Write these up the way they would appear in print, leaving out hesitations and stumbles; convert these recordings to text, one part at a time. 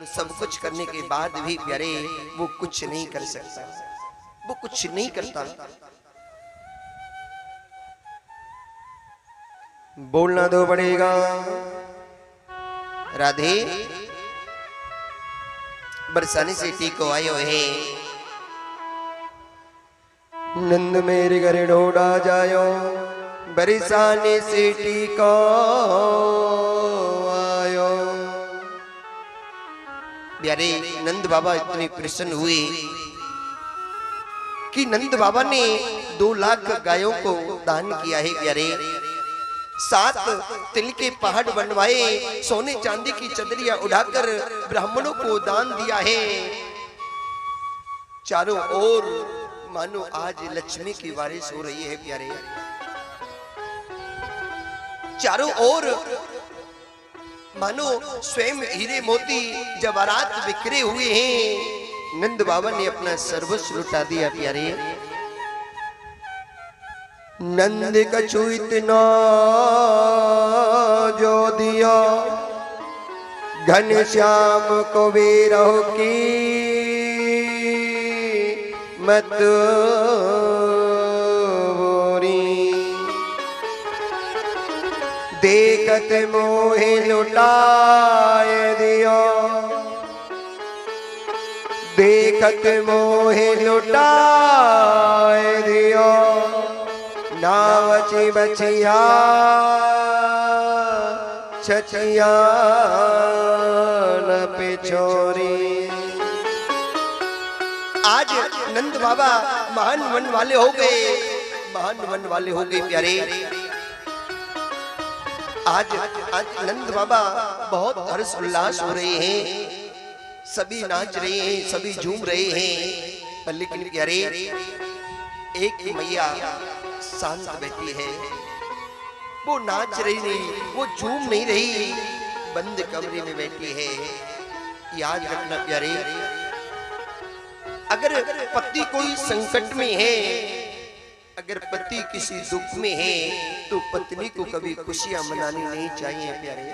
और सब कुछ करने के बाद भी प्यारे वो कुछ नहीं कर सकता, वो कुछ नहीं करता। बोलना तो पड़ेगा। राधे बरसाने से टीको आयो है, नंद मेरे घर ढोड़ा जायो, बरसाने से टीको आयो। प्यारे नंद बाबा इतने प्रसन्न हुए कि नंद बाबा ने 2 लाख गायों को दान किया है। प्यारे 7 तिल के पहाड़ बनवाए, सोने चांदी की चदरियां उड़ाकर ब्राह्मणों को दान दिया है। चारों ओर मानो आज लक्ष्मी की बारिश हो रही है। प्यारे चारों ओर मानो स्वयं हीरे मोती जवाहरात बिखरे हुए हैं। नंद बाबा ने अपना सर्वस्व लुटा दिया। प्यारे नंद कछु इतना जो दिया, घनश्याम को विरह की मत देखत मोहे लुटाए दिया, देखत मोहे लुटाए दिया। नावची बचिया छचिया न पिछोरी। आज नंद बाबा महान मन वाले हो गए, महान मन वाले हो गए। प्यारे आज नंद बाबा बहुत हर्ष उल्लास हो रहे हैं, सभी नाच रहे हैं, सभी झूम रहे हैं। पर लेकिन प्यारे एक मैया शांत बैठी है, वो नाच रही नहीं, वो झूम नहीं रही, बंद कमरे में बैठी है। याद रखना प्यारे, अगर पति कोई संकट में है, अगर पति किसी दुख में है, तो पत्नी को कभी खुशियां मनानी नहीं चाहिए। प्यारे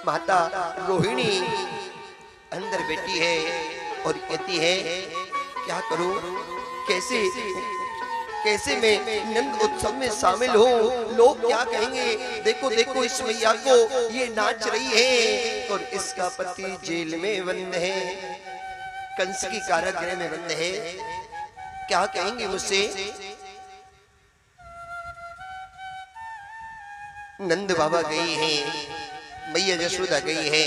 माता रोहिणी अंदर बैठी है और कहती है क्या करूं, कैसे कैसे मैं नंद उत्सव में शामिल हूँ, लोग क्या कहेंगे। देखो देखो इस मैया को, ये नाच रही है और इसका पति जेल में बंद है, कंस की कारागृह में बंद है, क्या कहेंगे मुझसे। नंद बाबा गई हैं, मैया यशोदा गई है।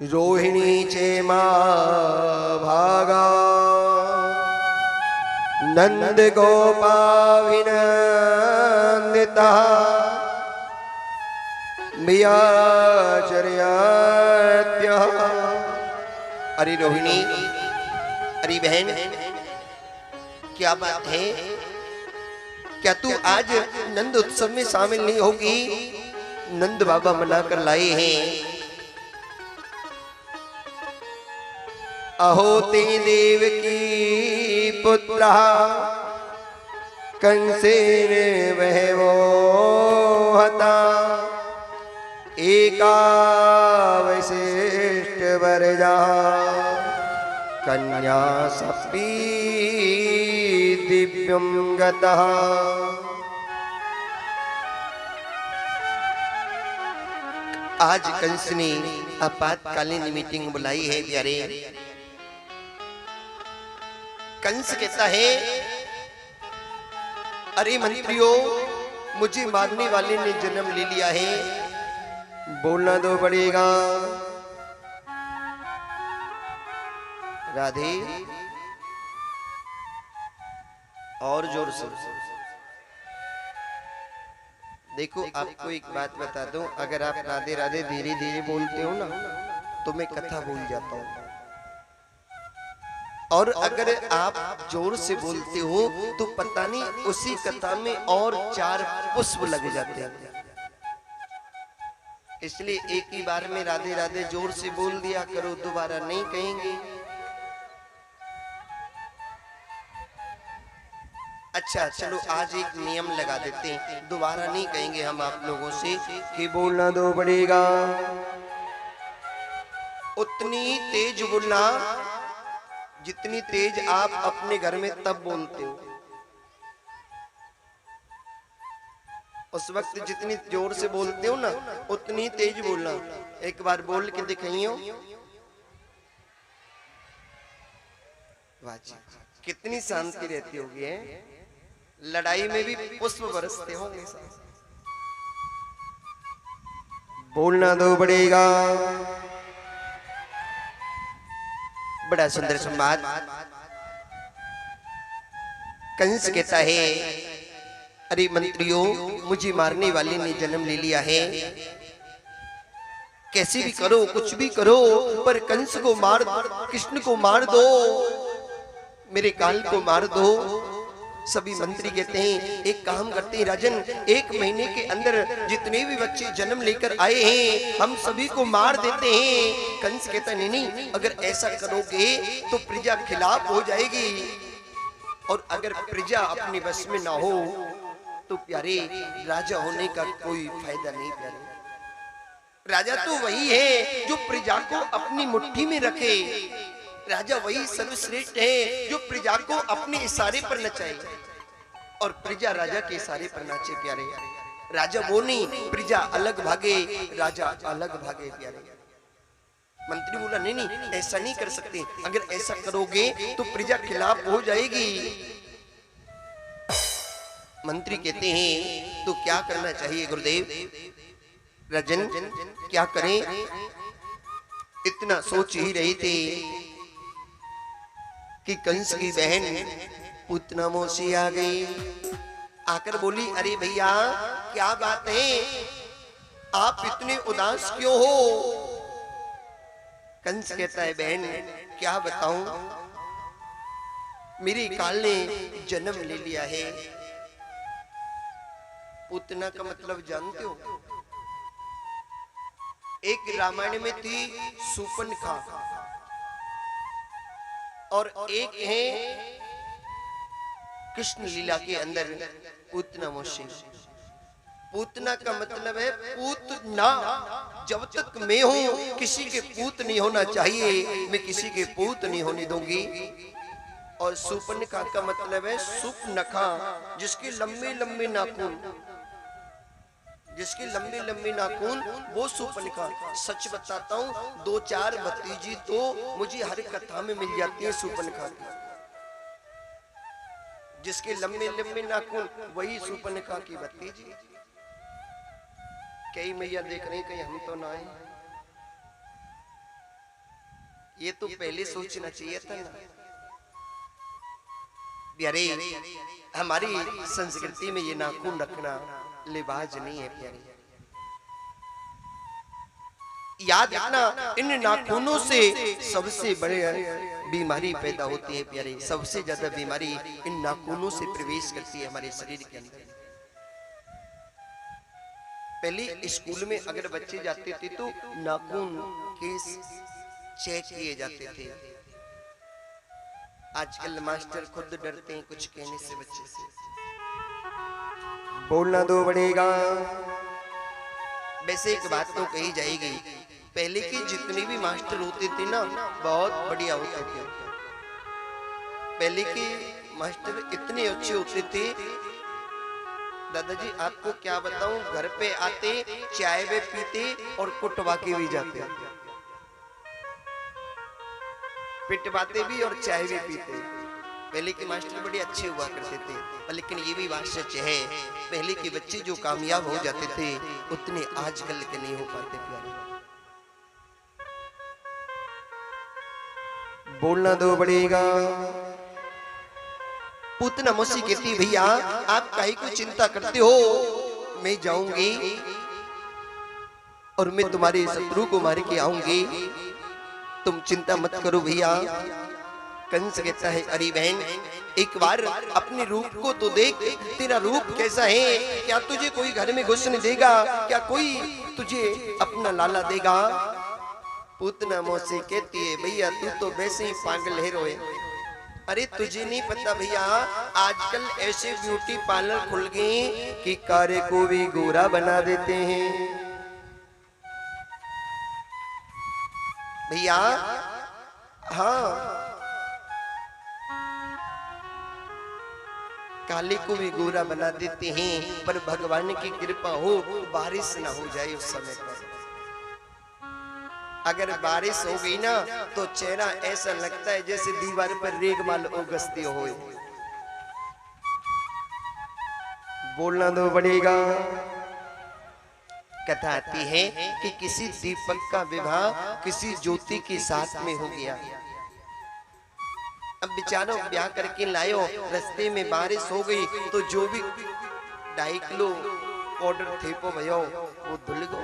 रोहिणी चे मां भागा, नंद गोपा विनंदिता, मैया चर्यात्य। अरे रोहिणी, अरे बहन, क्या बात है, क्या तू आज नंद उत्सव में शामिल नहीं होगी। नंद बाबा मना कर लाए हैं। अहो ते देव की पुत्रा, कंसेन बहवो हता, एका विशिष्ट वरजा, कन्या सपी दिव्यं गतः। आज कंस ने आपातकालीन मीटिंग बुलाई है। प्यारे कंस कहता है, अरे मंत्रियों, मुझे मारने वाले ने जन्म ले लिया है, बोलना तो पड़ेगा। राधे और जोर से देखो। आपको एक बात बता दूं, अगर आप राधे राधे धीरे धीरे बोलते हो ना, तो मैं कथा भूल जाता हूं, और अगर आप जोर से बोलते हो तो पता नहीं उसी कथा में और 4 पुष्प लग जाते हैं। इसलिए एक ही बार में राधे राधे जोर से बोल दिया करो, दोबारा नहीं कहेंगे। अच्छा चलो आज एक नियम लगा देते हैं, दोबारा नहीं कहेंगे हम आप लोगों से कि बोलना दो पड़ेगा। उतनी तेज बोलना जितनी तेज आप अपने घर में तब बोलते हो। उस वक्त जितनी जोर से बोलते हो ना उतनी तेज बोलना। एक बार बोल के दिखाइयो। कितनी शांति रहती होगी है? लड़ाई में भी पुष्प बरसते होंगे। बोलना दो पड़ेगा। बड़ा सुंदर संवाद। कंस कहता है अरे मंत्रियों, मुझे मारने वाले ने जन्म ले लिया है, कैसे भी करो कुछ भी करो पर कंस को मार, कृष्ण को मार दो, मेरे काल को मार दो। सभी मंत्री कहते हैं एक काम करते हैं राजन, 1 महीने के अंदर जितने भी बच्चे जन्म लेकर आए हैं हम सभी को मार देते हैं। कंस कहता नहीं नहीं, अगर ऐसा करोगे तो प्रजा खिलाफ हो जाएगी, और अगर प्रजा अपने बस में ना हो तो प्यारे राजा होने का कोई फायदा नहीं। प्यारे राजा तो वही है जो प्रजा को अपनी मुट्ठी में रखे। राजा वही सर्वश्रेष्ठ है जो प्रजा को अपने इशारे पर नचाए और प्रजा राजा के इशारे पर नाचे। प्यारे राजा वो नहीं, प्रजा अलग भागे, राजा अलग भागे। प्यारे मंत्री बोला नहीं नहीं ऐसा नहीं कर सकते, अगर ऐसा करोगे तो प्रजा खिलाफ हो जाएगी। मंत्री कहते हैं तो क्या करना चाहिए गुरुदेव? राजन क्या करें? इतना सोच ही रहे थे कि कंस की बहन पूतना मौसी आ गई। आकर बोली अरे भैया क्या बात है, आप इतने उदास क्यों हो? कंस कहता है बहन क्या बताऊं, मेरे काल ने जन्म ले लिया है। पूतना का मतलब जानते हो? एक रामायण में थी शूर्पणखा और एक है कृष्ण लीला के अंदर पूतना मौसी। पूतना का मतलब है पूतना, जब तक मैं हूं किसी के पूत नहीं होना चाहिए, मैं किसी के पूत नहीं होने दूंगी। और शूर्पणखा का मतलब है सुपनखा, जिसके लंबे लंबे नाखून, जिसके लंबे लंबे नाखून वो शूर्पणखा। सच बताता हूँ 2-4 भतीजी तो मुझे हर कथा में मिल जाती है शूर्पणखा की। जिसके लंबे लंबे नाखून वही शूर्पणखा की भतीजी। कई मैया देख रहे कहीं हम तो ना आए। ये तो पहले सोचना चाहिए था ना। प्यारे हमारी संस्कृति में ये नाखून रखना लिबाज नहीं है। प्यारे याद रखना इन नाखूनों से सबसे बड़े बीमारी पैदा होती है। प्यारे सबसे ज्यादा बीमारी इन नाखूनों से प्रवेश करती है हमारे शरीर के अंदर। पहले स्कूल में अगर बच्चे जाते थे तो नाखून केस चेक किए जाते थे। आजकल मास्टर खुद डरते हैं कुछ कहने से बच्चे से। बोलना दो पड़ेगा। वैसे एक बात तो कही जाएगी, पहले के जितने भी मास्टर होते थे ना बहुत बढ़िया होते थे। पहले के मास्टर इतने अच्छे होते थे, दादाजी आपको क्या बताऊं, घर पे आते चाय वे पीते और कुटवा के भी जाते, पिटवाते भी और चाय भी पीते। पहले के मास्टर बड़े अच्छे हुआ करते थे। लेकिन ये भी बात सच है, पहले के बच्चे जो कामयाब हो जाते थे उतने आजकल के नहीं हो पाते। प्यारे बोलना दो पड़ेगा। पूतना मौसी कहती भैया आप काहे को चिंता करते हो, मैं जाऊंगी और मैं तुम्हारे शत्रु को मार के आऊंगी, तुम चिंता मत करो भैया। कंस कहता है अरे बहन एक बार अपने रूप को तो देख, तेरा रूप कैसा है? क्या तुझे कोई घर में घुसने देगा? क्या कोई तुझे अपना लाला देगा? पूतना मौसी कहती है भैया तू तो वैसे ही पागल है रोए, अरे तुझे नहीं पता भैया, आजकल ऐसे ब्यूटी पार्लर खुल गए कि कारे को भी गोरा बना देते हैं भैया। हाँ, काले को भी गोरा बना देते हैं, पर भगवान की कृपा हो बारिश ना हो जाए उस समय पर। अगर बारिश हो गई ना तो चेहरा ऐसा लगता है जैसे दीवार पर रेगमाल उगसती हो। बोलना तो पड़ेगा। कथा आती है कि किसी दीपक का विवाह किसी ज्योति के साथ में हो गया। अब बेचारो ब्याह करके लायो, रास्ते में बारिश हो गई तो जो भी 2.5 किलो पाउडर थे पो भयो वो धुल गो।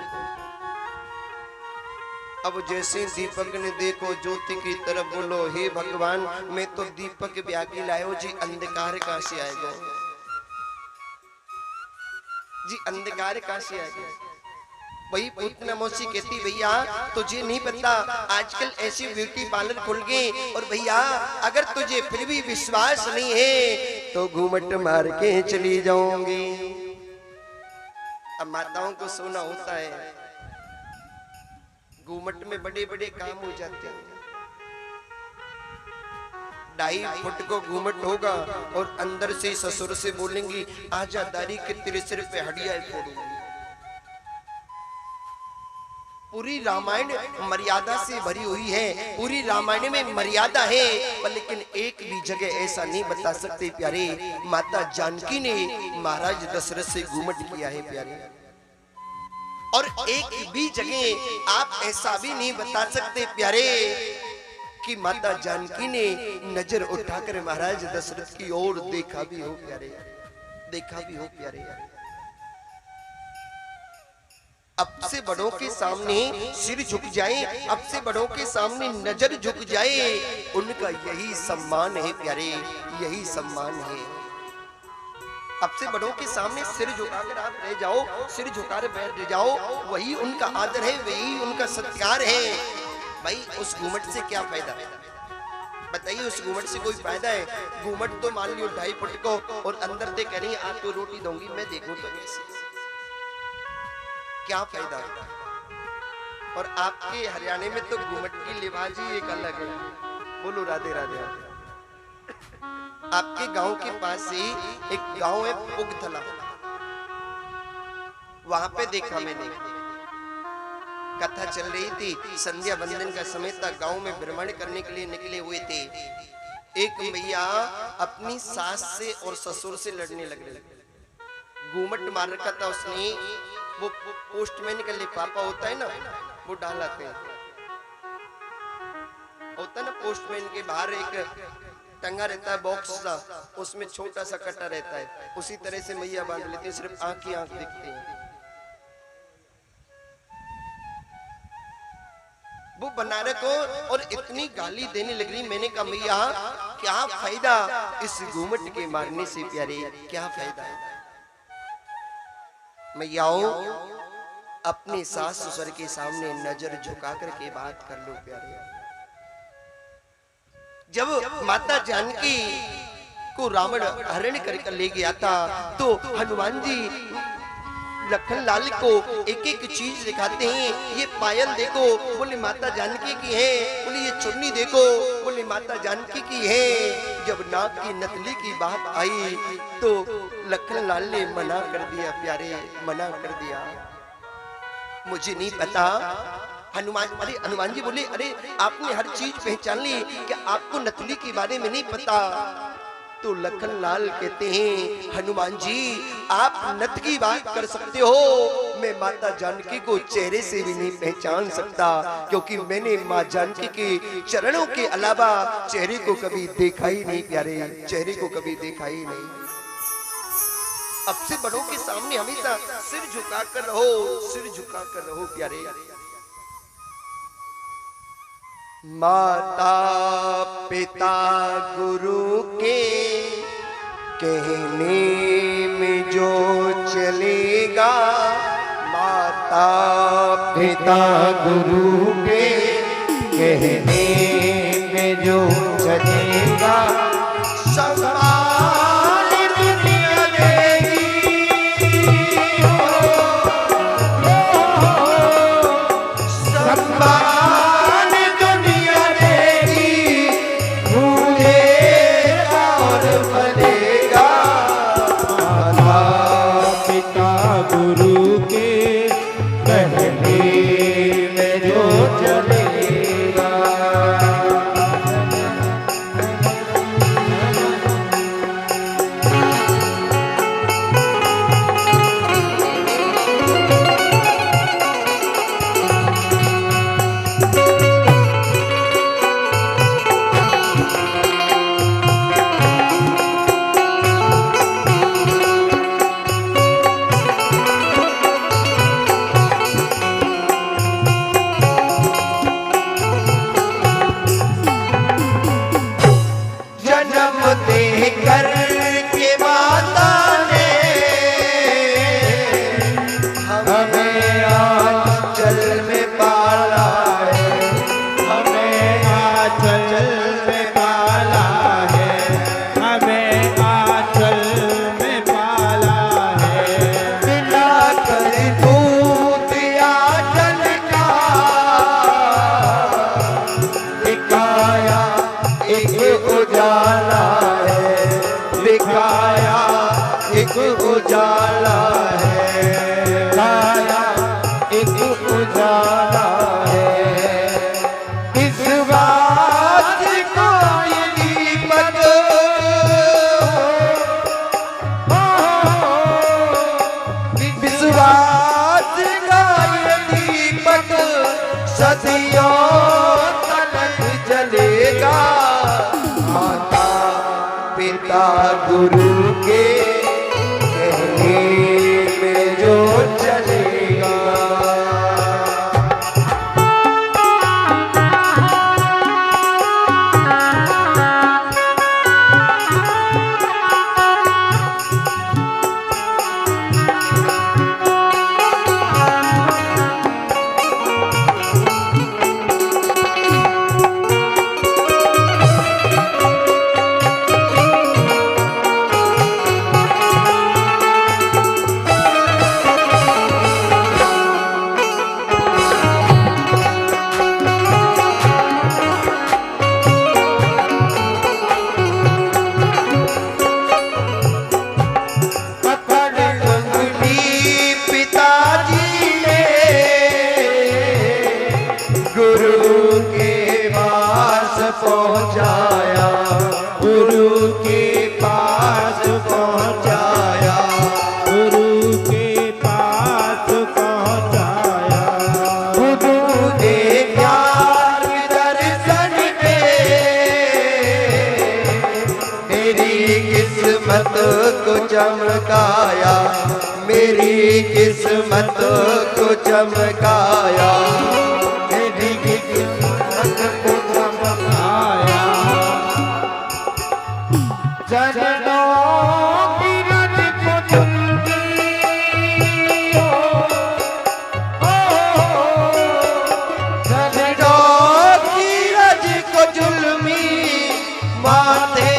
अब जैसे दीपक ने देखो ज्योति की तरफ, बोलो हे भगवान, मैं तो दीपक ब्याह के लायो जी, अंधकार कहां से आएगा जी, अंधकार कहां से आएगा। वही पूतना मौसी कहती भैया तुझे नहीं पता, आजकल ऐसी ब्यूटी पार्लर खुल गए, और भैया अगर तुझे फिर भी विश्वास नहीं है तो घूमट मार के चली जाऊंगी। अब माताओं को सोना होता है, घूमट में बड़े बड़े काम हो जाते हैं। 2.5 फुट को घूमट होगा और अंदर से ससुर से बोलेंगी आजा दारी के तेरे सिर पे हड्डियां फोड़ूंगी। पूरी रामायण मर्यादा से भरी हुई है, पूरी रामायण में मर्यादा है, पर लेकिन एक भी जगह ऐसा नहीं बता सकते प्यारे, माता जानकी ने महाराज दशरथ से घूमट किया है प्यारे। और एक भी जगह आप ऐसा भी नहीं बता सकते प्यारे कि माता जानकी ने नजर उठाकर महाराज दशरथ की ओर देखा भी हो प्यारे, देखा भी हो प्यारे। अब से बड़ों के सामने सिर झुक जाए, अब से बड़ों के सामने नजर झुक जाए, उनका यही सम्मान है प्यारे, यही सम्मान है। अब से बड़ों के सामने सिर झुकाकर आप रह जाओ, सिर झुकाकर बैठ जाओ, वही उनका आदर है, वही उनका सत्कार है। भाई उस घूमट से क्या फायदा, बताइए, उस घूमट से कोई फायदा है? घूमट तो मान लियो 2.5 फुट को, और अंदर से कह रही आपको रोटी दूंगी, मैं देखूं तो क्या फायदा। और आपके हरियाणा में तो घूमट की लिबास ही एक अलग है। बोलो राधे राधे राधे। आपके गांव के पास ही एक गांव है पुगथला, वहां पे देखा मैंने, कथा चल रही थी, संध्या वंदन का समय था, गांव में भ्रमण करने के लिए निकले हुए थे। एक भैया अपनी सास से और ससुर से लड़ने लगे, घूमट मार रखा था उसने। वो पोस्टमैन का लिफाफा होता है ना, वो डालाते हैं, होता है ना, पोस्टमैन के बाहर एक टंगा रहता है बॉक्स सा, उसमें छोटा सा कटा रहता है, उसी तरह से मैया बांध लेती है, सिर्फ आंख ही आंख दिखती है। वो बनाने को और इतनी गाली देने लग रही, मैंने कहा मैया क्या फायदा इस घूमट के मारने से प्यारे, क्या फायदा है। मैयाओ अपने सास ससुर के सामने नजर झुका करके बात कर लो प्यारे। जब माता जानकी को रावण हरण कर ले गया था तो हनुमान जी लखन लाल को एक एक चीज दिखाते हैं, ये पायल देखो, बोले माता जानकी की है, बोले ये चुन्नी देखो, बोले माता जानकी की है। जब नाक की नथली की बात आई तो लखन लाल ने मना कर दिया प्यारे, मना कर दिया, मुझे नहीं पता। हनुमान जी बोले अरे आपने हर चीज पहचान ली, क्या आपको नथली के बारे में नहीं पता? तो लखन लाल कहते हैं हनुमान जी आप नथ की बात कर सकते हो, मैं माता जानकी को चेहरे से भी नहीं पहचान सकता, क्योंकि मैंने माँ जानकी के चरणों के अलावा चेहरे को कभी देखा ही नहीं प्यारे, चेहरे को कभी देखा ही नहीं। अब से बड़ों के सामने हमेशा सिर झुका कर रहो, सिर झुका कर रहो प्यारे। माता पिता गुरु के कहने में जो चलेगा, माता पिता गुरु के कहने में जो चलेगा सम्मान दुनिया देगी। सम्मान दुनिया देगी, भूलेगा और बनेगा। माता पिता गुरु के कहने में जो चलेगा। जन्म देकर के माता ने हमें आंचल में पाला है, हमें आंचल में पाला है, हमें आंचल में पाला है। पिलाकर दूध आंचल का दिखाया एक उजाला है, दिखाया एक उजाला है, दिखाया एक उजाला है। इस बात को ये दीपक विश्वास का ये दीपक सदियों तक जलेगा। माता पिता गुरु के कहने में जो चलेगा। गुरु के पास पहुंचाया, गुरु के पास पहुंचाया, गुरु के पास पहुंचाया। गुरु ने ज्ञान दर्शन पे मेरी किस्मत को चमकाया, मेरी किस्मत को चमकाया, मेरी किस्मत को चमकाया। चरणों की रज को चुनती हो, चरणों की रज को जुल्मी माथे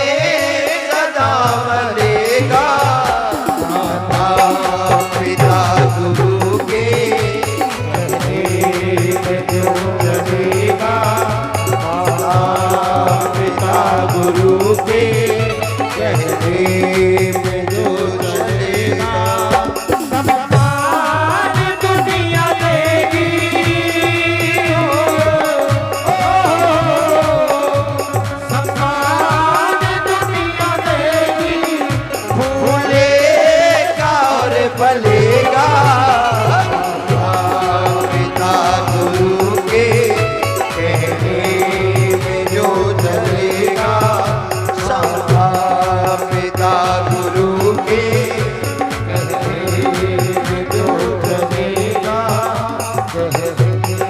सदा मलेगा। माता पिता गुरु के कहने में जो चलेगा। माता पिता गुरु के कहने में जो चलेगा। सम्मान दुनिया देगी, सम्मान दुनिया देगी, भूलेगा और भलेगा। पिता गुरु के कहने में जो चलेगा। पिता गुरु के कहने में जो चलेगा, कहने में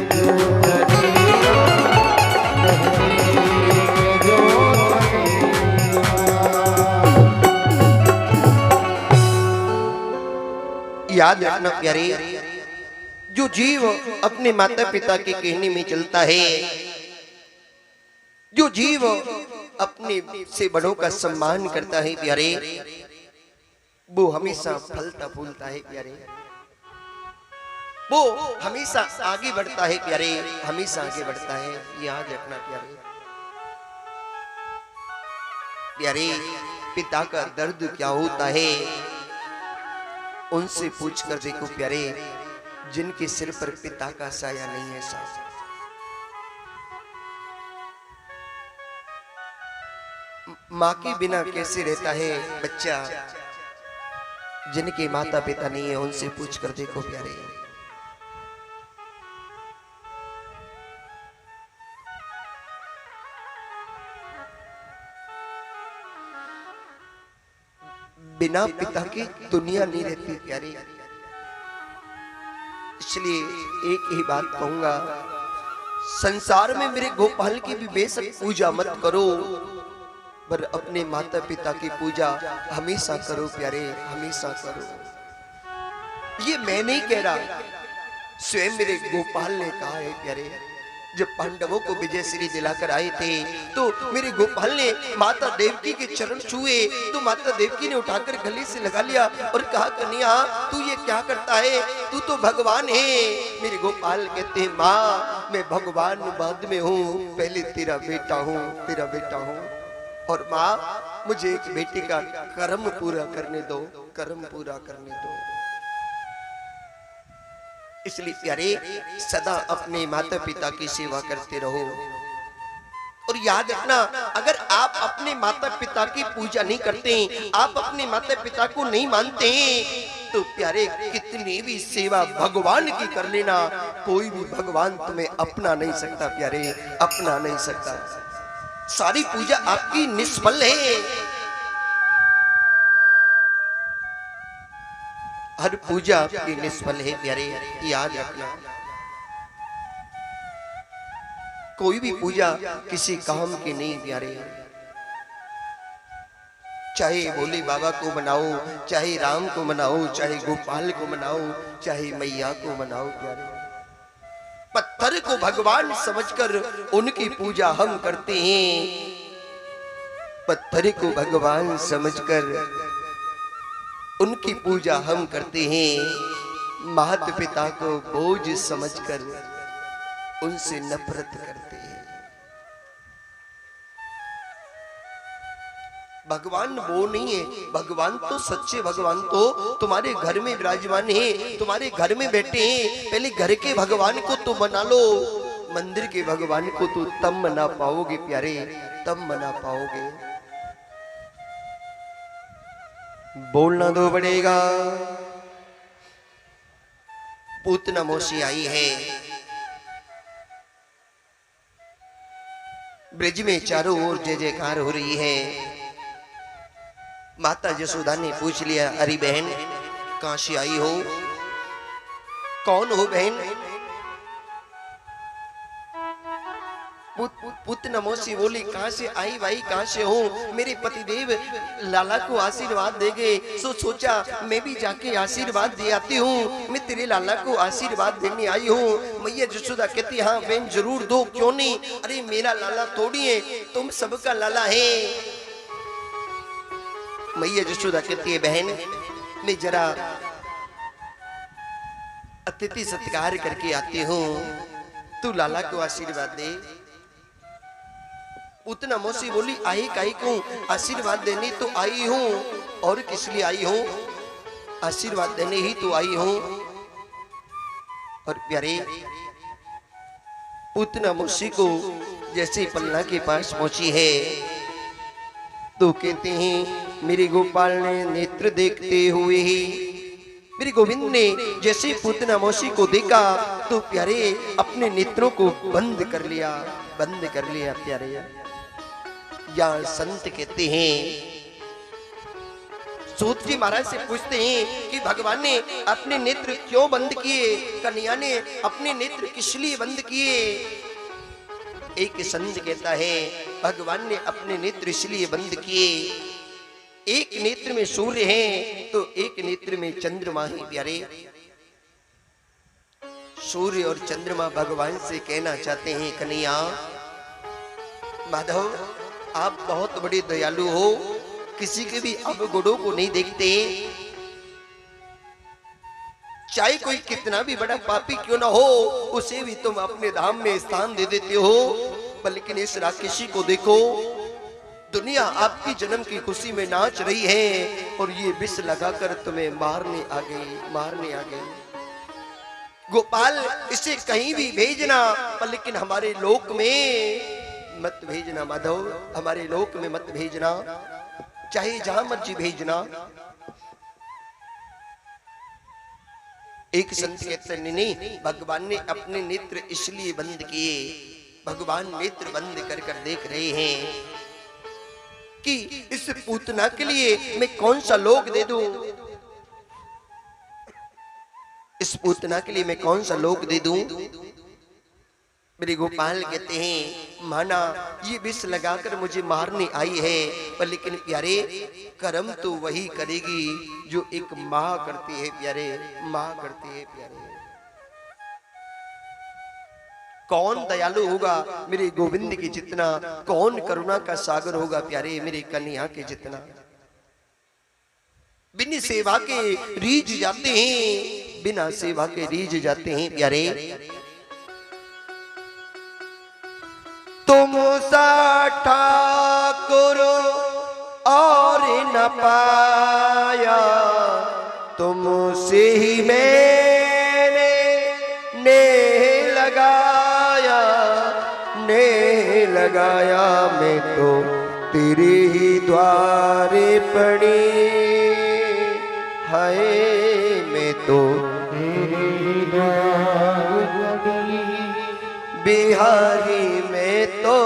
जो चलेगा, कहने में जो चलेगा। याद रखना प्यारे, जो जीव अपने माता पिता के कहने में चलता है जो जीव अपने से बड़ों का सम्मान करता है प्यारे, वो हमेशा फलता फूलता है प्यारे, वो हमेशा आगे बढ़ता है प्यारे, हमेशा आगे बढ़ता है। याद रखना प्यारे। प्यारे, पिता का दर्द क्या होता है उनसे पूछ कर देखो प्यारे, जिनके सिर पर पिता का साया नहीं है साहब। माँ के बिना कैसे रहता है बच्चा, जिनके माता पिता नहीं है उनसे पूछ कर देखो प्यारे। बिना पिता की दुनिया नहीं रहती प्यारे। इसलिए एक ही बात कहूंगा, संसार में मेरे गोपाल की भी बेशक पूजा मत करो, पर अपने माता पिता की पूजा हमेशा करो प्यारे, हमेशा करो। ये मैं नहीं कह रहा, स्वयं मेरे गोपाल ने कहा है प्यारे। जब पांडवों को विजय श्री दिलाकर आए थे तो मेरे गोपाल ने माता देवकी के चरण छुए तो माता देवकी ने उठाकर गले से लगा लिया और कहा, कन्या तू ये क्या करता है, तू तो भगवान है। मेरे गोपाल कहते हैं, माँ मैं भगवान बाद में हूँ, पहले तेरा बेटा हूँ, तेरा बेटा हूँ। और माँ मुझे एक बेटे का कर्म पूरा करने दो, कर्म पूरा करने दो। इसलिए प्यारे सदा अपने माता पिता की सेवा करते रहो। और याद रखना, अगर आप अपने माता पिता की पूजा नहीं करते, आप अपने माता पिता को नहीं मानते, तो प्यारे कितनी भी सेवा भगवान की कर लेना, कोई भी भगवान तुम्हें अपना नहीं सकता प्यारे, अपना नहीं सकता। सारी पूजा आपकी निष्फल है। हर पूजा आपकी निष्फल है प्यारे, याद रखना। कोई भी पूजा किसी काम की नहीं प्यारे। चाहे भोले बाबा को मनाओ, चाहे राम को मनाओ, चाहे गोपाल को मनाओ, चाहे मैया को मनाओ प्यारे। पत्थर को भगवान समझकर उनकी पूजा हम करते हैं। पत्थर को भगवान समझकर उनकी पूजा हम करते हैं। माता पिता को बोझ समझकर उनसे नफरत करते हैं। भगवान वो नहीं है, भगवान तो सच्चे भगवान तो तुम्हारे घर में विराजमान है, तुम्हारे घर में बैठे हैं। पहले घर के भगवान को तो मना लो, मंदिर के भगवान को तो तब मना पाओगे प्यारे, तब मना पाओगे। बोलना तो पड़ेगा। पूतना मौसी आई है, ब्रिज में चारों ओर जय जयकार हो रही है। माता यशोदा ने पूछ लिया, अरे बहन कहां से आई हो, कौन हो बहन? पुतना मौसी बोली, कहां से आई भाई, कहां से हो? मेरे पतिदेव लाला को आशीर्वाद देंगे, सो सोचा मैं भी जाके आशीर्वाद दे आती हूँ। मैं तेरे लाला को आशीर्वाद देने आई हूँ। मैया यशोदा कहती, हाँ बहन जरूर दो, क्यों नहीं। अरे मेरा लाला थोड़ी है, तुम सबका लाला है। मैया यशोदा कहती है, बहन मैं जरा अतिथि सत्कार करके आती हूँ, तू लाला को आशीर्वाद दे। उतना मौसी बोली, आई काई को आशीर्वाद देने तो आई हूं, और किस लिए आई हूं? आशीर्वाद देने ही तो आई हूं। और प्यारे उतना मौसी को जैसे पन्ना के पास पहुंची है तो कहते हैं, मेरे गोपाल ने नेत्र देखते हुए ही, मेरे गोविंद ने जैसे पूतना मौसी को देखा तो प्यारे अपने नेत्रों को बंद कर लिया, बंद कर लिया प्यारे। या संत कहते हैं, सूत जी महाराज से पूछते हैं कि भगवान ने अपने नेत्र क्यों बंद किए, कन्या ने अपने नेत्र किस लिए बंद किए? एक संत कहता है, भगवान ने अपने नेत्र इसलिए बंद किए, एक नेत्र में सूर्य है तो एक नेत्र में चंद्रमा है प्यारे। सूर्य और चंद्रमा भगवान से कहना चाहते हैं, कन्या माधव, आप बहुत बड़े दयालु हो, किसी के भी अवगुणों को नहीं देखते। चाहे कोई कितना भी बड़ा पापी क्यों ना हो, उसे भी तुम अपने धाम में स्थान दे देते हो। पर लेकिन इस राक्षसी को देखो, दुनिया आपकी जन्म की खुशी में नाच रही है और ये विष लगाकर तुम्हें मारने आ गई। गोपाल, इसे कहीं भी भेजना, पर लेकिन हमारे लोक में मत भेजना माधव, हमारे लोक में मत भेजना, चाहे जहां मर्जी भेजना। एक संत कहते नहीं, भगवान ने अपने नेत्र इसलिए बंद किए, भगवान नेत्र बंद कर कर देख रहे हैं कि इस पूतना के लिए मैं कौन सा लोक दे दूं, इस पूतना के लिए मैं कौन सा लोक दे दूं। मेरे गोपाल कहते हैं, माना ये विष लगाकर मुझे मारने आई है, पर लेकिन प्यारे कर्म तो वही करेगी जो एक माँ करती है प्यारे, माँ करती है प्यारे। कौन दयालु होगा मेरे गोविंद के जितना, कौन करुणा का सागर होगा प्यारे मेरे कन्हैया के जितना। बिना सेवा के रीझ जाते हैं, बिना सेवा के रीझ जाते हैं प्यारे। तुम सा ठाकुर और न पाया, तुमसे ही मैंने नेह लगाया, मैं तो तेरे ही द्वारे पड़ी, हाय मैं तो बिहारी में तो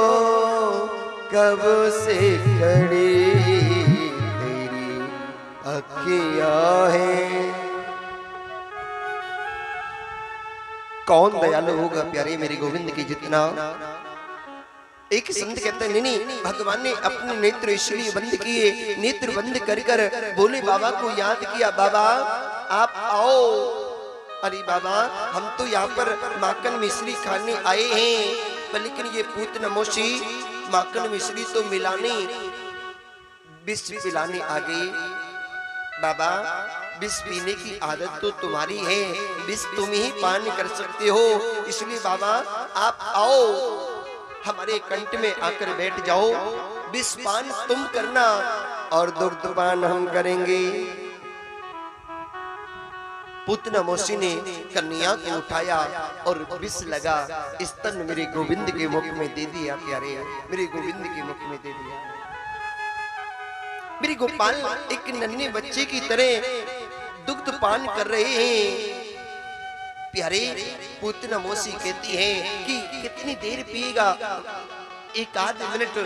कब से खड़ी तेरी अखियां हैं। कौन दयालु होगा प्यारे मेरे गोविंद की जितना। एक संत कहते हैं, नहीं, भगवान ने अपने नेत्र इसलिए बंद किए, नेत्र बंद कर कर बोले बाबा को याद किया, बाबा आप आओ। अरे बाबा, हम तो यहाँ पर माखन मिश्री खाने आए हैं, पर लेकिन ये पूत नमोशी माखन मिश्री तो मिलाने विष पिलाने आ गई। बाबा, विष पीने की आदत तो तुम्हारी है, विष तुम ही पान कर सकते हो, इसलिए बाबा आप आओ, हमारे कंठ में आकर बैठ जाओ, विष पान तुम करना और दुग्ध पान हम करेंगे। पुतना मौसी ने कन्या को उठाया और विष लगा स्तन मेरे गोविंद के मुख में दे दिया प्यारे, मेरे गोविंद के मुख में दे दिया। मेरे गोपाल एक नन्हे बच्चे की तरह दुग्ध पान कर रहे हैं प्यारे। पुतना मौसी कहती है कि कितनी देर पिएगा, एक आध मिनट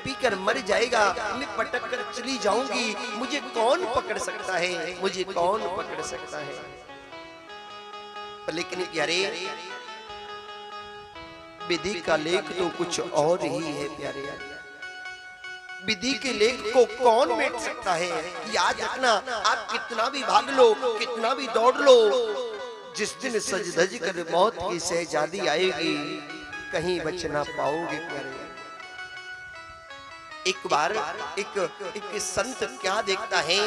पीकर मर जाएगा, मैं पटक कर चली जाऊंगी, मुझे कौन पकड़ सकता है, मुझे कौन पकड़ सकता है। लेकिन प्यारे विधि का लेख तो कुछ और ही है प्यारे, विधि के लेख को कौन मेट सकता है। याद रखना, आप कितना भी भाग लो, कितना भी दौड़ लो, जिस दिन सज धज कर मौत की शहजादी आएगी, कहीं बच ना पाओगे प्यारे। एक बार एक संत क्या देखता है,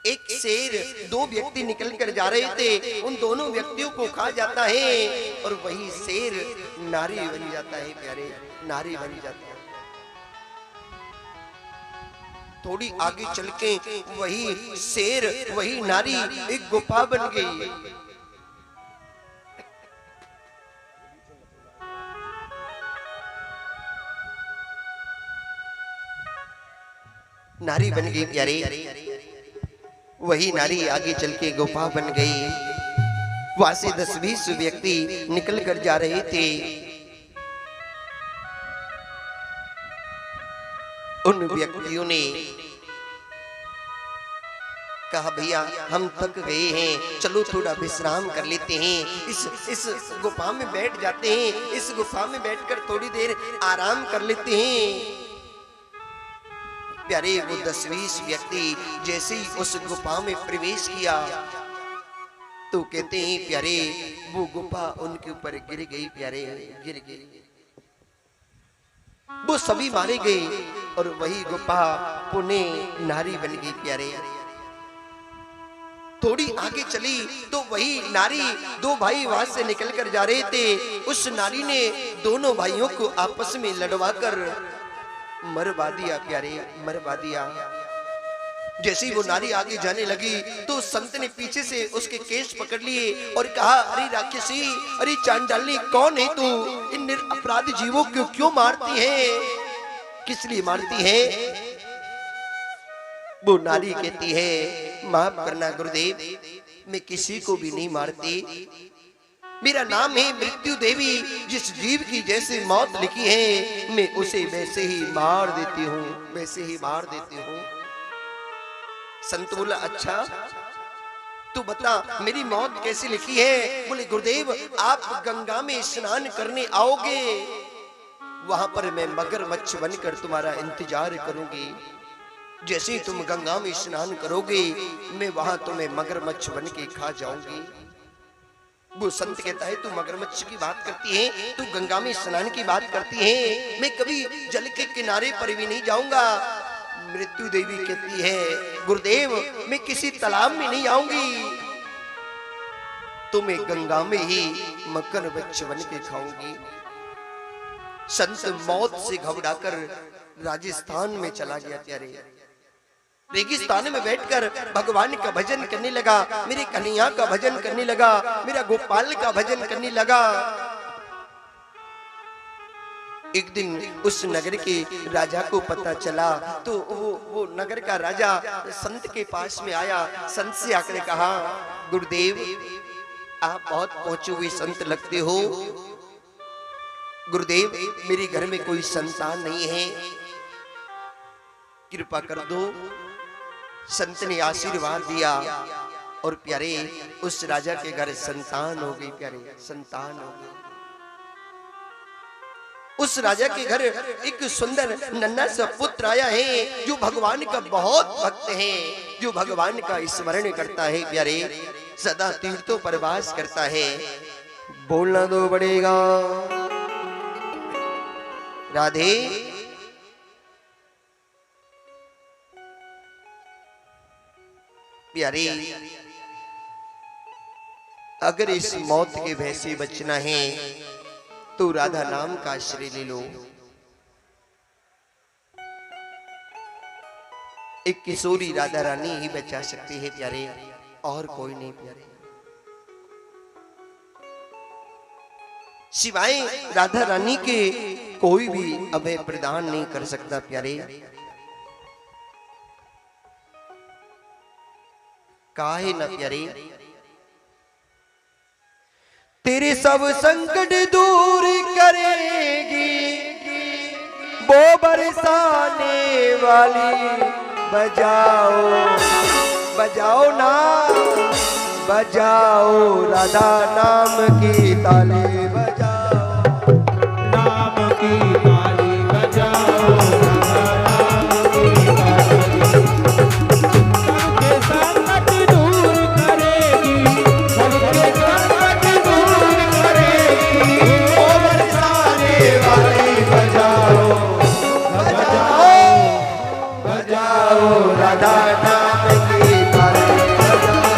एक शेर दो व्यक्ति निकल कर जा रहे थे, उन दोनों व्यक्तियों को खा जाता है और वही शेर नारी बन जाता है प्यारे, नारी बन जाता है। थोड़ी आगे चल के वही शेर वही नारी एक गुफा बन गई। नारी बन गई प्यारे, वही नारी आगे चल के गुफा बन गई। वहां से 10-20 व्यक्ति निकल कर जा रहे थे। उन व्यक्तियों ने कहा, भैया हम थक गए हैं, चलो थोड़ा विश्राम कर लेते हैं, इस गुफा में बैठ जाते हैं, इस गुफा में बैठकर थोड़ी देर आराम कर लेते हैं। प्यारे वो 10-20 व्यक्ति जैसे ही उस गुफा में प्रवेश किया तो कहते हैं प्यारे वो गुफा उनके ऊपर गिर गई प्यारे, गिर गई। वो सभी मारे गए और वही गोपा पुनः नारी बन गई प्यारे। थोड़ी आगे चली तो वही नारी, दो भाई वहां से निकल कर जा रहे थे, उस नारी ने दोनों भाइयों को आपस में लड़वाकर मरवा दिया प्यारे, मरवा दिया। जैसे ही वो नारी आगे जाने लगी तो संत ने पीछे से उसके केस पकड़ लिए और कहा, अरे राक्षसी, अरे चांडाली, कौन है तू? इन निरपराध जीवों को क्यों मारती है? किस लिए मारती है? वो नारी कहती है, माफ करना गुरुदेव, मैं किसी को भी नहीं मारती। मेरा नाम है मृत्यु देवी। जिस जीव की जैसे मौत लिखी है मैं उसे वैसे ही मार देती हूँ, वैसे ही मार देती हूँ। संत बोला, अच्छा तू बता मेरी मौत कैसे लिखी है? बोले, गुरुदेव आप गंगा में स्नान करने आओगे, वहां पर मैं मगरमच्छ बनकर तुम्हारा इंतजार करूंगी। जैसे ही तुम गंगा में स्नान करोगे मैं वहां तुम्हें मगरमच्छ बन के खा जाऊंगी। वो संत कहता है, तू मगरमच्छ की बात करती है, तू गंगा में स्नान की बात करती है, मैं कभी जल के किनारे पर भी नहीं जाऊंगा। मृत्यु देवी कहती है, गुरुदेव मैं किसी तालाब में नहीं आऊंगी, तुम्हें गंगा में ही मगरमच्छ बन के खाऊंगी। संत मौत से घबराकर राजस्थान में चला गया प्यारे। रेगिस्तान में बैठकर भगवान का भजन करने लगा, मेरे कन्हैया का भजन करने लगा, मेरा गोपाल का भजन करने लगा। एक दिन उस नगर के राजा को पता चला तो वो नगर का राजा संत के पास में आया। संत से आकर कहा, गुरुदेव आप बहुत पहुंचे हुए संत लगते हो, गुरुदेव मेरे घर में कोई संतान नहीं है, कृपा कर दो। संत ने आशीर्वाद दिया और प्यारे उस राजा के घर संतान हो गई, प्यारे संतान हो गई। उस राजा के घर एक सुंदर नन्हा सा पुत्र आया है जो भगवान का बहुत भक्त है, जो भगवान का स्मरण करता है प्यारे, सदा तीर्थों पर वास करता है। बोलना तो पड़ेगा राधे। प्यारे अगर इस मौत के भय से बचना है तो राधा नाम का आश्रय ले लो। एक किशोरी राधा रानी ही बचा सकती है प्यारे, और कोई नहीं प्यारे। सिवाय राधा रानी के कोई भी अभय प्रदान नहीं कर सकता प्यारे। काहे ना प्यारे, तेरे सब संकट दूर करेगी वो बरसाने वाली। बजाओ बजाओ ना बजाओ राधा नाम की ताली बजाओ, नाम की ताली बजाओ, नाम की ताली। सबके संकट दूर करेगी, सबके संकट दूर करेगी वो बरसाने वाली। बजाओ बजाओ बजाओ राधा नाम की ताली बजाओ।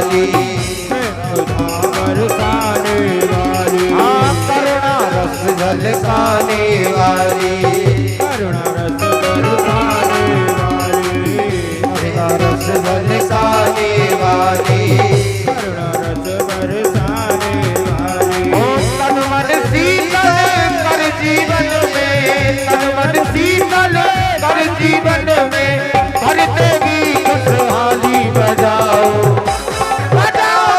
वाली, बरसाने वाली, हाँ करुणा रस झलकाने वाली, करुणा रस बरसाने वाली, करुणा रस झलकाने वाली, करुणा रस बरसाने वाली। ओ तन मन शीतल कर जीवन में, तन मन शीतल कर जीवन में, भरते भी खुशहाली बजाओ, बजाओ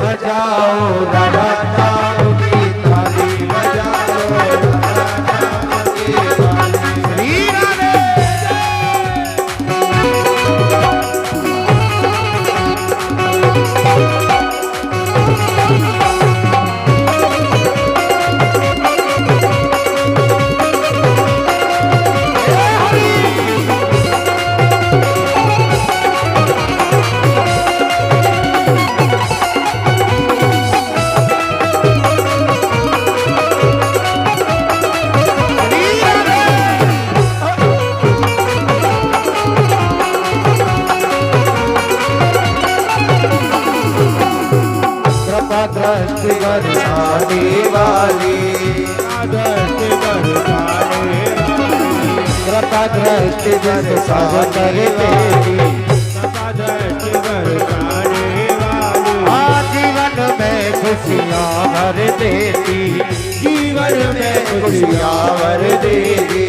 बजाओ राधा नाम की थाली, बजाओ राधा नाम की थाली। श्री राधे। कृपा दृष्टि बरसाने वाली, दृष्टि बरसाने वाली, कृपा दृष्टि बरसा कर देवी, कृपा दृष्टि बरसाने वाली, हाँ जीवन में खुशियाँ भर देती, जीवन में खुशियाँ भर देती,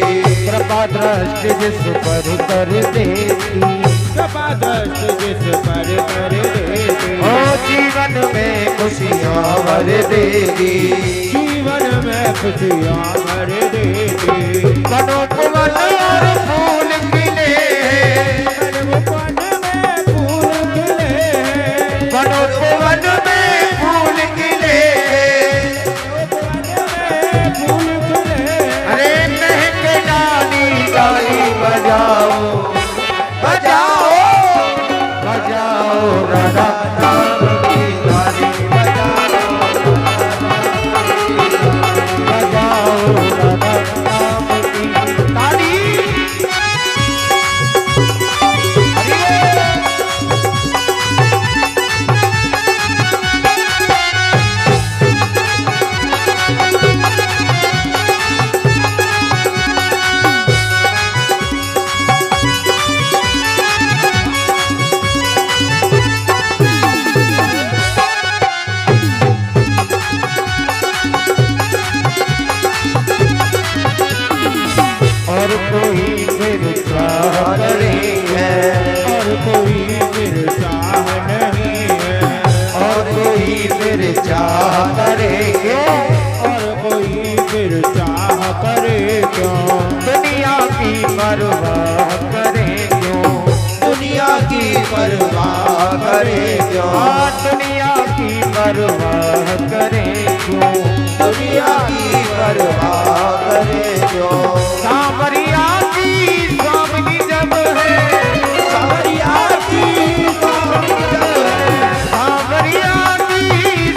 कृपा दृष्टि जिस पर कर देती, कृपा दृष्टि जिस पर कर देती, ओ जीवन में खुशियाँ भर देती, जीवन में खुशियाँ भर देती। मनोपवन और फूल खिले, मनोपवन में फूल खिले, मनोपवन में फूल खिले, फूल खिले, अरे महके डाली डाली बजाओ, बजाओ बजाओ राधा नाम की ताली, बजाओ बजाओ राधा नाम की ताली। और कोई फिर चाह करेंगे, और कोई फिर चाह नहीं है, और कोई फिर चाह करेंगे, और कोई फिर चाह करे क्यों, दुनिया की परवाह करे क्यों, दुनिया की परवाह करे क्यों, हाँ दुनिया की परवाह करे क्यों, दुनिया की परवाह करे क्यों। सांवरिया की स्वामिनी जब है, सांवरिया की स्वामिनी जब है, सांवरिया की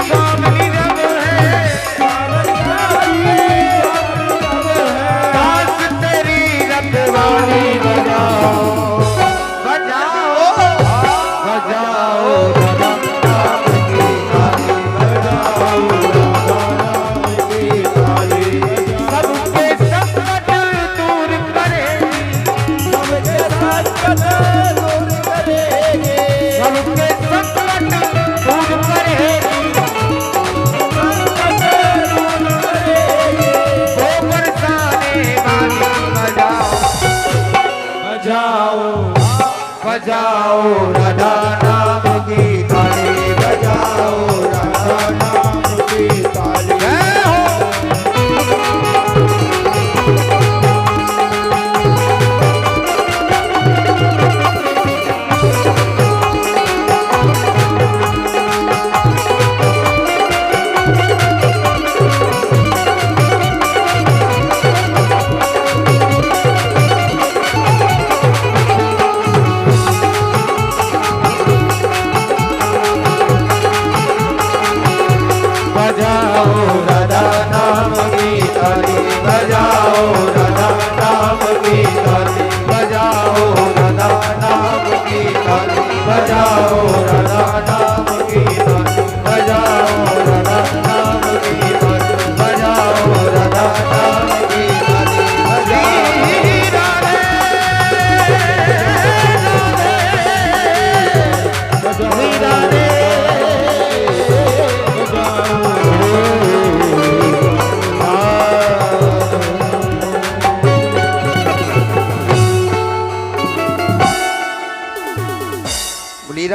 स्वामिनी जब है, सांवरिया की स्वामिनी जब है, दास तेरी रखवाली बजाओ, बजाओ बजाओ राधा नाम की ताली, बजाओ राधा नाम की ताली। सबके संकट तू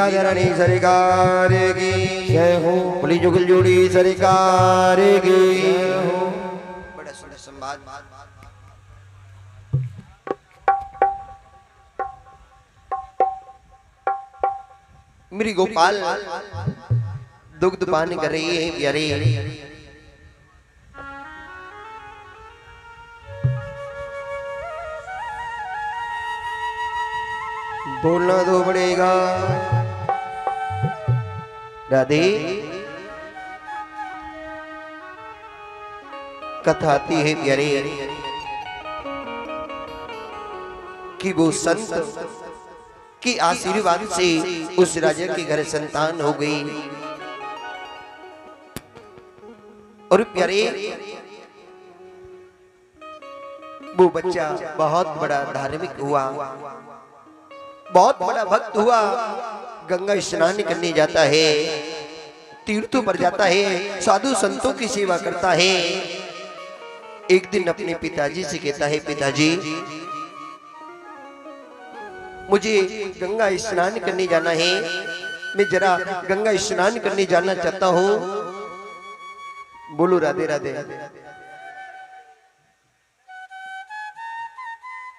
राधा रानी सरकार की जय हो। बोली जुगल जोड़ी सरकार की। बड़ा सुंदर संवाद। मेरी गोपाल दुग्ध पान कर रही है प्यारे। बोलना तो पड़ेगा राधे। कथा आती है प्यारे कि वो संत के आशीर्वाद से उस राजा के घर संतान हो गई। और प्यारे वो बच्चा बहुत बड़ा धार्मिक हुआ, बहुत बड़ा भक्त हुआ। गंगा स्नान करने जाता है, तीर्थों पर जाता है, साधु संतों की सेवा करता है। एक दिन अपने पिताजी से कहता है, पिताजी मुझे गंगा स्नान करने जाना है, मैं जरा गंगा स्नान करने जाना चाहता हूँ। बोलो राधे राधे।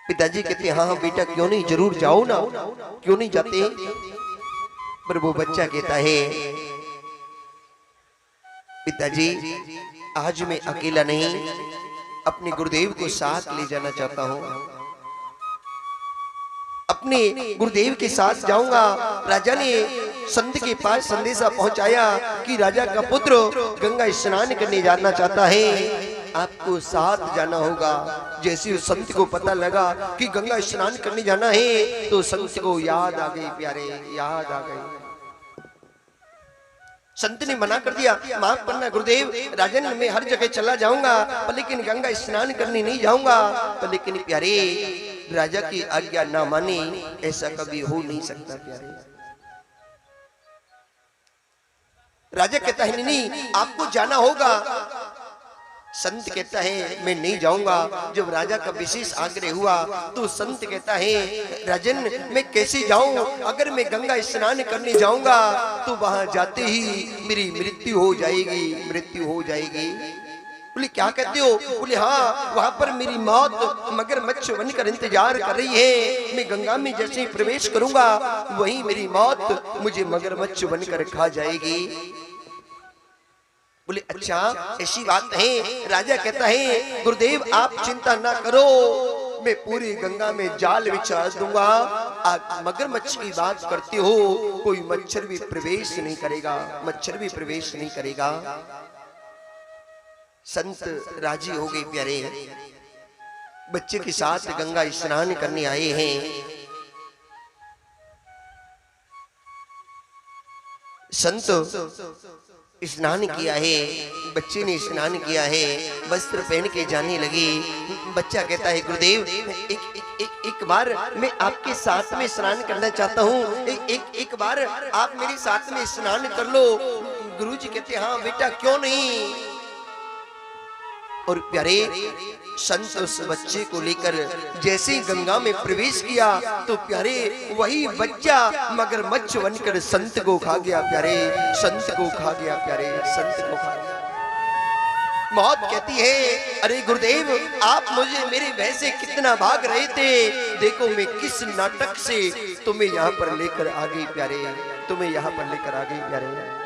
पिताजी कहते हाँ हाँ बेटा क्यों नहीं, जरूर जाओ ना, क्यों नहीं जाते। पर वो बच्चा कहता है, पिताजी आज मैं अकेला नहीं, अपने गुरुदेव को साथ ले जाना चाहता हूँ, अपने गुरुदेव के साथ जाऊंगा। राजा ने संत के पास संदेशा पहुंचाया कि राजा का पुत्र गंगा स्नान करने जाना चाहता है, आपको साथ जाना होगा। जैसे उस संत को पता लगा कि गंगा स्नान करने जाना है तो संत को याद आ गई प्यारे, याद आ गई। संत ने मना कर दिया, माफ करना गुरुदेव, राजन मैं हर जगह चला जाऊंगा पर लेकिन गंगा स्नान करने नहीं जाऊंगा। पर लेकिन प्यारे राजा की आज्ञा ना माने ऐसा कभी हो नहीं सकता प्यारे। राजा कहता है नहीं आपको जाना होगा। संत कहता है मैं नहीं जाऊंगा। जब राजा का विशेष आग्रह हुआ तो संत कहता है राजन मैं कैसे जाऊं, अगर मैं गंगा स्नान करने जाऊंगा तो वहां जाते ही मेरी मृत्यु हो जाएगी, मृत्यु हो जाएगी। बोले क्या कहते हो? बोले हाँ वहां पर मेरी मौत मगरमच्छ बनकर इंतजार कर रही है। मैं गंगा में जैसे ही प्रवेश करूंगा वहीं मेरी मौत मुझे मगरमच्छ बनकर खा जाएगी। बोले अच्छा ऐसी बात है। राजा कहता है गुरुदेव आप चिंता ना करो, मैं पूरी गंगा में जाल बिछा दूंगा। आप मगरमच्छ की बात करते हो, कोई मच्छर भी प्रवेश नहीं करेगा, मच्छर भी प्रवेश नहीं करेगा। संत राजी हो गए प्यारे, बच्चे के साथ गंगा स्नान करने आए हैं। संत स्नान किया है, बच्चे ने स्नान किया है, वस्त्र पहन के जाने लगे। बच्चा कहता है गुरुदेव एक बार मैं आपके साथ में स्नान करना चाहता हूँ, एक बार आप मेरे साथ में स्नान कर लो। गुरुजी कहते हाँ बेटा क्यों नहीं। और प्यारे संत उस बच्चे को लेकर जैसे ही गंगा में प्रवेश किया तो प्यारे वही बच्चा मगरमच्छ बनकर संत को खा गया प्यारे, संत को खा गया प्यारे, संत को खा गया। मौत कहती है अरे गुरुदेव आप मुझे मेरे भय से कितना भाग रहे थे, देखो मैं किस नाटक से तुम्हें यहाँ पर लेकर आ गई प्यारे, तुम्हें यहाँ पर लेकर आ गई प्यारे।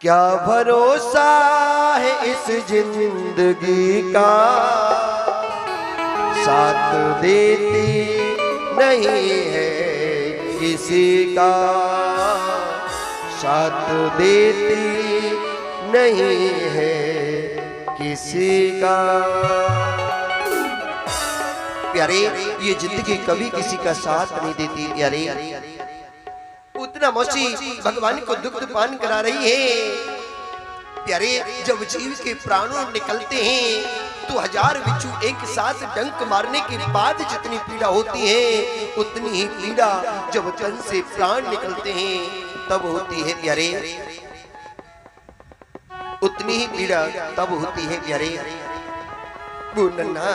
क्या भरोसा है इस जिंदगी का, साथ देती नहीं है किसी का, साथ देती नहीं है किसी का। प्यारे ये जिंदगी कभी किसी का साथ नहीं देती प्यारे। उतना मौसी भगवान को दुग्ध पान करा रही है प्यारे। जब जीव के प्राणों निकलते हैं तो हजार बिच्छू एक साथ डंक मारने के बाद जितनी पीड़ा होती है उतनी ही पीड़ा जब तन से प्राण निकलते हैं तब होती है प्यारे, उतनी ही पीड़ा तब होती है प्यारे। वो नन्हा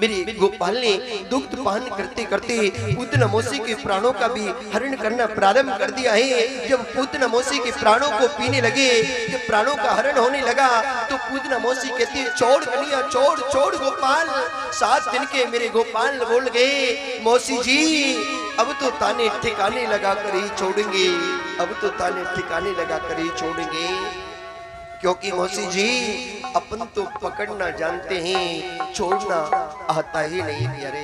मेरे गोपाल ने दुग्ध पान करते करते पूतना मौसी के प्राणों का भी हरण करना प्रारंभ कर दिया है। जब पूतना मौसी के प्राणों को पीने लगे, जब प्राणों का हरण होने लगा, तो पूतना मौसी कहती है छोड़ कन्हैया, छोड़ छोड़ गोपाल। 7 दिन के मेरे गोपाल बोल गए मौसी जी अब तो ताने ठिकाने लगा कर ही छोड़ेंगे, अब तो ताने ठिकाने लगा कर ही छोड़ेंगे। क्योंकि मौसी जी अपन तो पकड़ना जानते हैं, छोड़ना आता ही नहीं प्यारे,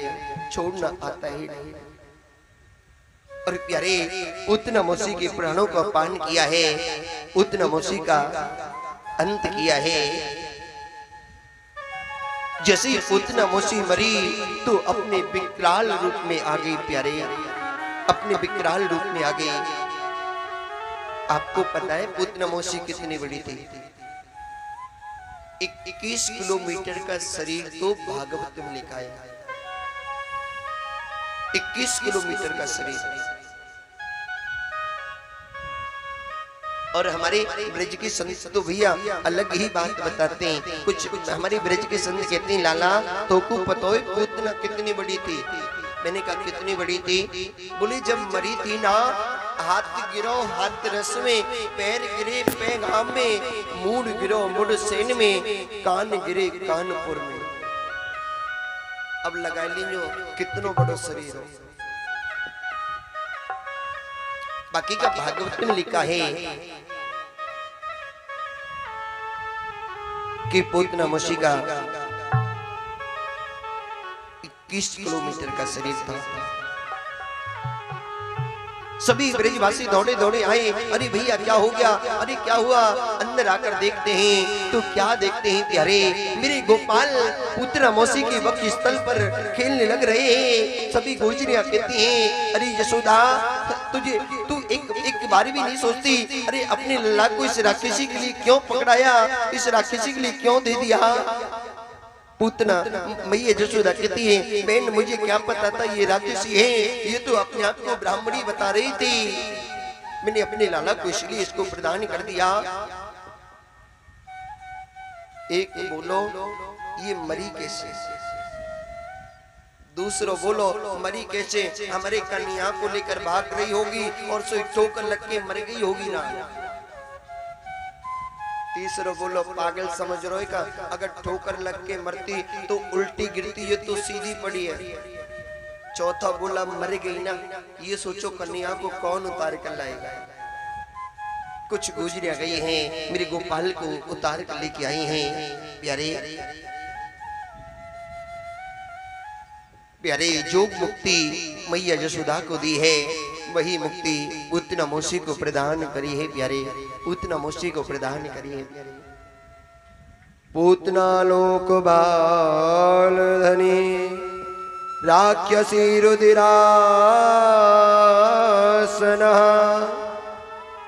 छोड़ना आता ही नहीं। और प्यारे उतना मौसी के प्राणों का पान किया है, उतना मौसी का अंत किया है। जैसे उतना मौसी मरी तो अपने विकराल रूप में आ गई प्यारे, अपने विकराल रूप में आ गई। आपको पता है पूतना मौसी कितनी बड़ी थी? 21 किलोमीटर का शरीर तो भागवत में लिखा है, 21 किलोमीटर का शरीर। और हमारे ब्रज के संत तो भैया अलग ही बात बताते हैं। कुछ हमारे ब्रज के संत कहते हैं लाला तो को पता है पूतना कितनी बड़ी थी? मैंने कहा कितनी बड़ी थी? बोले जब मरी थी ना, हाथ गिरो हाथ रस में, पैर गिरे पैगाम में, मूड गिरो मुड़ सेन में, कान गिरे कानपुर में। अब लगा लीजिए कितनो बड़ो शरीर हो। बाकी का भागवत में लिखा है कि पूतना मौसी का 21 किलोमीटर का शरीर था। सभी ब्रजवासी दौड़े दौड़े आए, अरे भैया क्या हो गया, अरे क्या हुआ? अंदर आकर देखते हैं तो क्या देखते हैं प्यारे, मेरे गोपाल पूतना मौसी के वक्ष स्थल पर खेलने लग रहे हैं। सभी गोजरियां कहती हैं अरे यशोदा तुझे तू एक बार भी नहीं सोचती, अरे अपने लल्ला को इस राक्षसी के लिए क्यों पकड़ाया, इस राक्षसी के लिए क्यों दे दिया? पूतना मैया यशोदा कहती है बहन मुझे क्या पता था ये राक्षसी है, ये तो अपने आप को ब्राह्मणी बता रही थी, मैंने अपने लाला को इसलिए इसको प्रदान कर दिया। एक बोलो ये मरी कैसे, दूसरों बोलो मरी कैसे? हमारे कन्या को लेकर भाग रही होगी और सोई ठोकर लग के मर गई होगी ना। तीसरा बोलो पागल समझ रहे का, अगर ठोकर लग के मरती तो उल्टी गिरती, ये तो सीधी पड़ी है। चौथा बोला मर गई ना, ये सोचो कन्या को कौन उतार कर लाएगा। कुछ गुजरियां गई हैं, मेरे गोपाल को उतार कर लेके आई हैं। प्यारे प्यारे जो मुक्ति मैया यशोदा को दी है वही मुक्ति पूतना मौसी को प्रदान करी है प्यारे, पूतना मौसी को प्रदान करी है प्यारे। पूतना लोक बाल धनी राक्षसी रुदिरासना।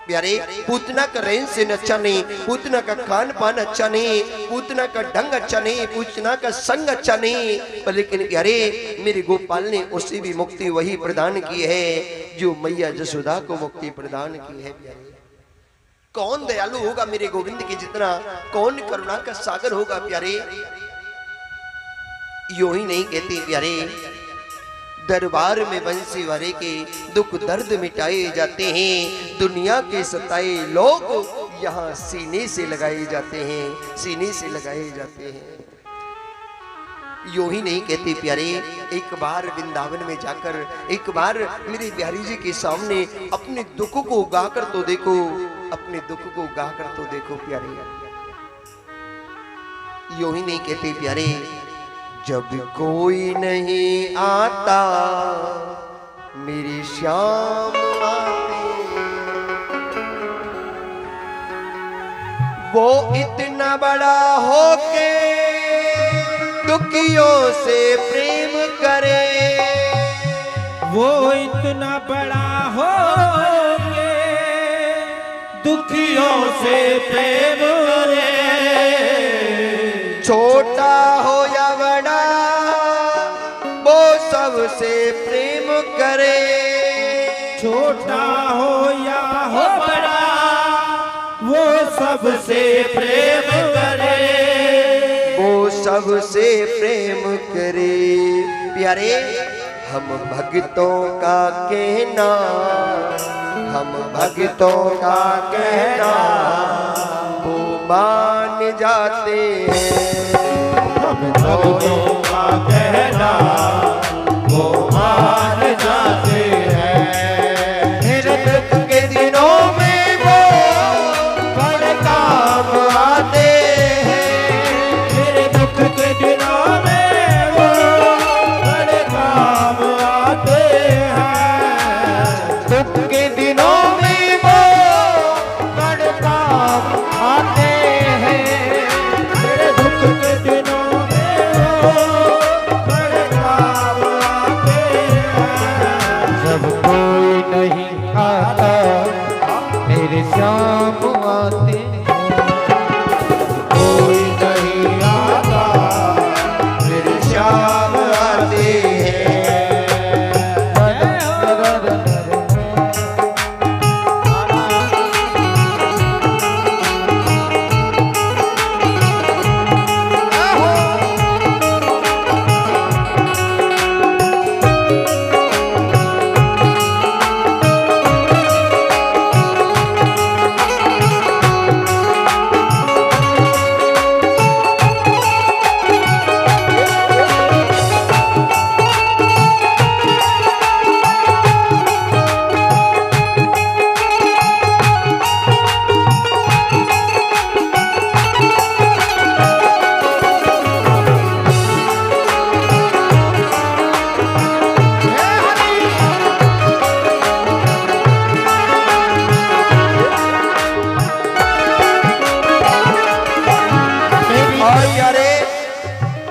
प्यारे पूतना का रहन सहन अच्छा नहीं, पूतना का खान पान अच्छा नहीं, पूतना का ढंग अच्छा नहीं, पूतना का संग अच्छा नहीं, पर लेकिन प्यारे मेरे गोपाल ने उसे भी मुक्ति वही प्रदान की है जो मैया यशोदा को मुक्ति प्रदान की है। प्यारे कौन दयालु होगा मेरे गोविंद के जितना, कौन करुणा का सागर होगा प्यारे? यो ही नहीं कहते प्यारे दरबार में बंसी वाले के दुख दर्द मिटाए जाते हैं, दुनिया के सताए लोग यहाँ सीने से लगाए जाते हैं, सीने से लगाए जाते हैं। यो ही नहीं कहते प्यारे एक बार वृंदावन में जाकर एक बार मेरे बिहारी जी के सामने अपने दुख को गाकर तो देखो, अपने दुख को गाकर तो देखो प्यारे। यो ही नहीं कहते प्यारे जब कोई नहीं आता मेरी श्याम आते, वो इतना बड़ा होके दुखियों से प्रेम करे, वो इतना बड़ा होके दुखियों से प्रेम करे, छोटा हो या बड़ा वो सबसे प्रेम करे, छोटा हो या हो बड़ा वो सबसे प्रेम करे, वो सबसे प्रेम करे। प्यारे हम भक्तों का कहना, हम भक्तों का कहना वो मान जाते हैं। हम भक्तों का कहना वो मान जाते हैं। मेरे दुख के दिनों में वो बड़े काम आते हैं। मेरे दुख के दिनों में वो बड़े काम आते हैं। दुख के दिनों में वो बड़े काम आते हैं। मेरे दुख के दिनों में वो बड़े काम आते हैं। जब कोई नहीं आता मेरे श्याम आते कोई नहीं आता मेरे श्याम आते हैं।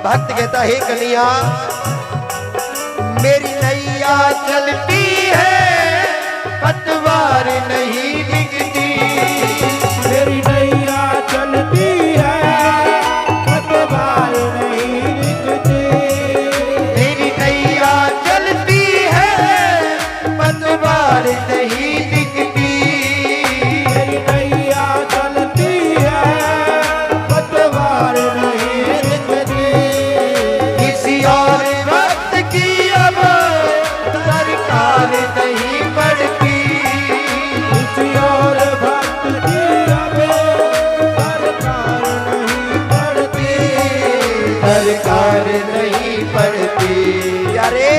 भक्त कहता है कन्हैया मेरी नैया चलती है पतवार नहीं बिकती। मेरी नैया चलती है पतवार नहीं बिकती। मेरी नैया चलती है पतवार नहीं बिकती। मेरी नैया चलती है पतवार नहीं बिकती। किसी और भक्त की अब सरकार नहीं पड़ती। किसी और भक्त की अब सरकार नहीं पड़ती। सरकार नहीं पड़ती। अरे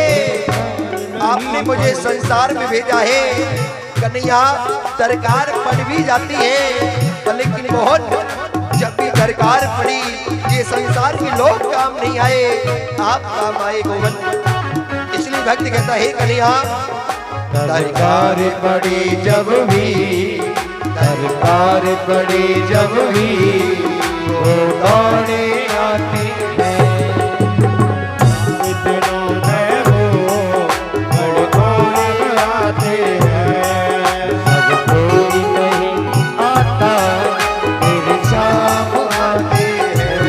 आपने मुझे संसार में भेजा है कन्हैया, सरकार पड़ भी जाती है लेकिन मोहन जब भी सरकार पड़ी ये संसार के लोग काम नहीं आए, आप काम आए गोवन। इसलिए भक्त कहता है कन्हैया सरकार पड़ी जब भी, सरकार पड़ी जब भी वो दौड़े आते हैं। दिनों में वो बड़े काम आते हैं। अब कोई नहीं आता मेरे श्याम आते हैं।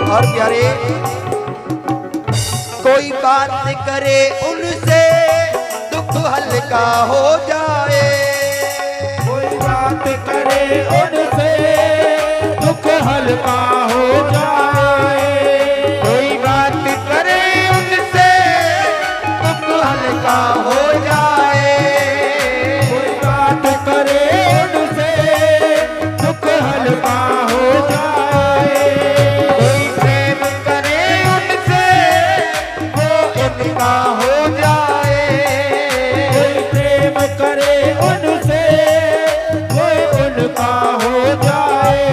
और प्यारे कोई बात करे उनसे दुख हल्का हो जाए। कोई बात करे उनसे दुख हल्का हो जाए। कोई बात करे उनसे दुख हल्का हो जाए। कोई बात करे उनसे दुख हल्का हो जाए। कोई प्रेम करे उनसे वो इनका हो जाए। कोई प्रेम करे उनसे वो उनका हो जाए।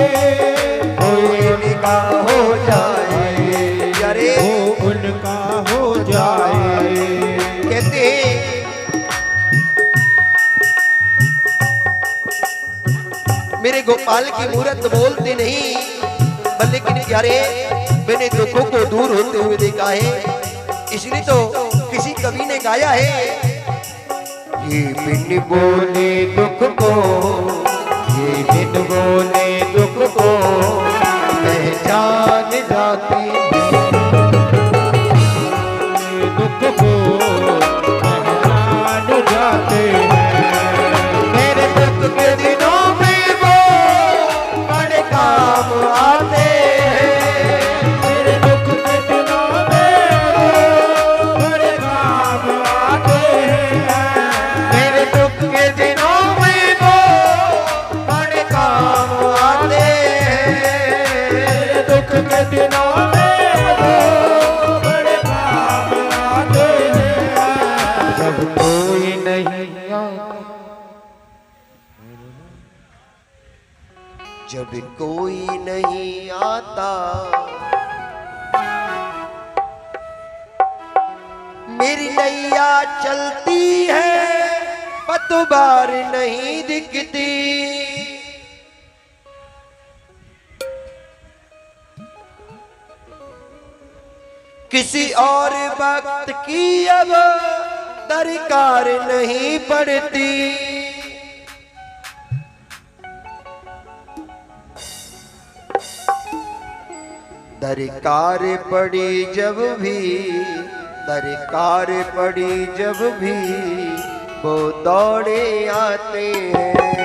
जाए। कहते हैं मेरे गोपाल की मूरत बोलते नहीं, लेकिन यारे मैंने दुखों को दूर होते हुए देखा है, इसलिए तो किसी कवि ने गाया है, ये बिन बोले दुख को, ये बिन बोले दुख को पहचान जाती है, दुख को पहचान जाते हैं। मेरे दुख के दिनों में वो बड़े काम आते हैं, मेरे दुख के दिनों में वो बड़े काम आते हैं, मेरे दुख के दिनों में वो बड़े काम आते हैं, मेरे दुख के दिनों में वो बड़े काम आते हैं। जब कोई नहीं आता, जब कोई नहीं आता, मेरी नैया चलती है पतवार नहीं दिखती, किसी और वक्त की अब दरकार नहीं पड़ती, दरकार पड़ी जब भी, दरकार पड़ी जब भी वो दौड़े आते हैं।